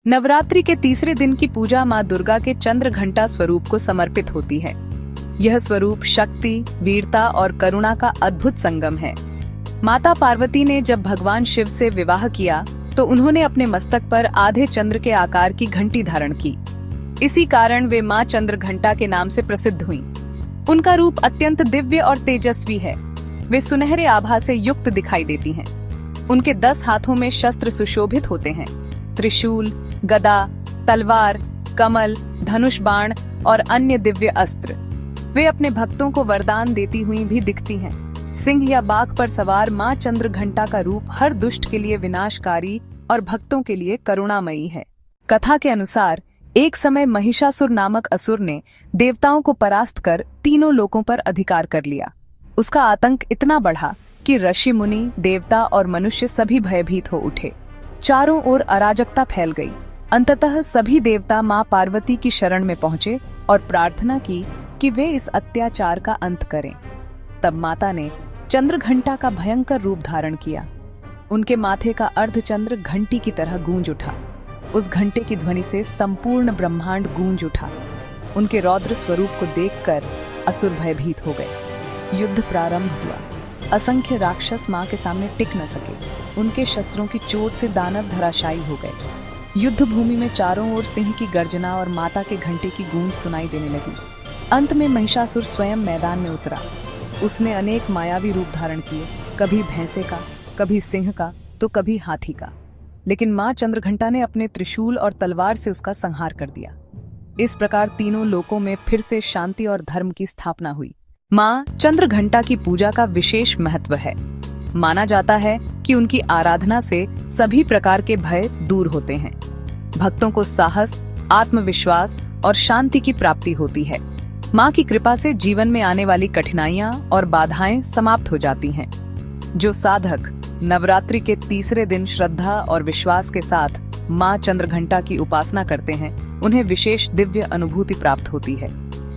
नवरात्रि के तीसरे दिन की पूजा माँ दुर्गा के चंद्र घंटा स्वरूप को समर्पित होती है। यह स्वरूप शक्ति, वीरता और करुणा का अद्भुत संगम है। माता पार्वती ने जब भगवान शिव से विवाह किया तो उन्होंने अपने मस्तक पर आधे चंद्र के आकार की घंटी धारण की। इसी कारण वे माँ चंद्र घंटा के नाम से प्रसिद्ध हुईं। उनका रूप अत्यंत दिव्य और तेजस्वी है। वे सुनहरे आभा से युक्त दिखाई देती हैं। उनके 10 हाथों में शस्त्र सुशोभित होते हैं: त्रिशूल, गदा, तलवार, कमल, धनुष बाण और अन्य दिव्य अस्त्र। वे अपने भक्तों को वरदान देती हुई भी दिखती हैं। सिंह या बाघ पर सवार माँ चंद्र घंटा का रूप हर दुष्ट के लिए विनाशकारी और भक्तों के लिए करुणामयी है। कथा के अनुसार एक समय महिषासुर नामक असुर ने देवताओं को परास्त कर तीनों लोकों पर अधिकार कर लिया। उसका आतंक इतना बढ़ा कि ऋषि मुनि, देवता और मनुष्य सभी भयभीत हो उठे। चारों ओर अराजकता फैल गई। अंततः सभी देवता माँ पार्वती की शरण में पहुंचे और प्रार्थना की कि वे इस अत्याचार का अंत करें। तब माता ने चंद्र घंटा का भयंकर रूप धारण किया। उनके माथे का अर्धचंद्र घंटी की तरह गूंज उठा। उस घंटे की ध्वनि से संपूर्ण ब्रह्मांड गूंज उठा। उनके रौद्र स्वरूप को देखकर असुर भयभीत हो गए। युद्ध प्रारंभ हुआ। असंख्य राक्षस मां के सामने टिक न सके। उनके शस्त्रों की चोट से दानव धराशायी हो गए। युद्ध भूमि में चारों ओर सिंह की गर्जना और माता के घंटे की गूंज सुनाई देने लगी। अंत में महिषासुर स्वयं मैदान में उतरा। उसने अनेक मायावी रूप धारण किए, कभी भैंसे का, कभी सिंह का, तो कभी हाथी का। लेकिन मां चंद्रघंटा ने अपने त्रिशूल और तलवार से उसका संहार कर दिया। इस प्रकार तीनों लोकों में फिर से शांति और धर्म की स्थापना हुई। मां चंद्रघंटा की पूजा का विशेष महत्व है। माना जाता है कि उनकी आराधना से सभी प्रकार के भय दूर होते हैं। भक्तों को साहस, आत्मविश्वास और शांति की प्राप्ति होती है। मां की कृपा से जीवन में आने वाली कठिनाइयां और बाधाएं समाप्त हो जाती हैं। जो साधक नवरात्रि के तीसरे दिन श्रद्धा और विश्वास के साथ मां चंद्रघंटा की उपासना करते हैं, उन्हें विशेष दिव्य अनुभूति प्राप्त होती है।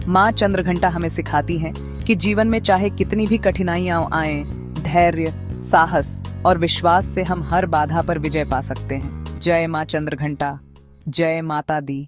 मां चंद्रघंटा हमें सिखाती हैं कि जीवन में चाहे कितनी भी कठिनाइयां आएं, धैर्य, साहस और विश्वास से हम हर बाधा पर विजय पा सकते हैं। जय मां चंद्रघंटा, जय माता दी।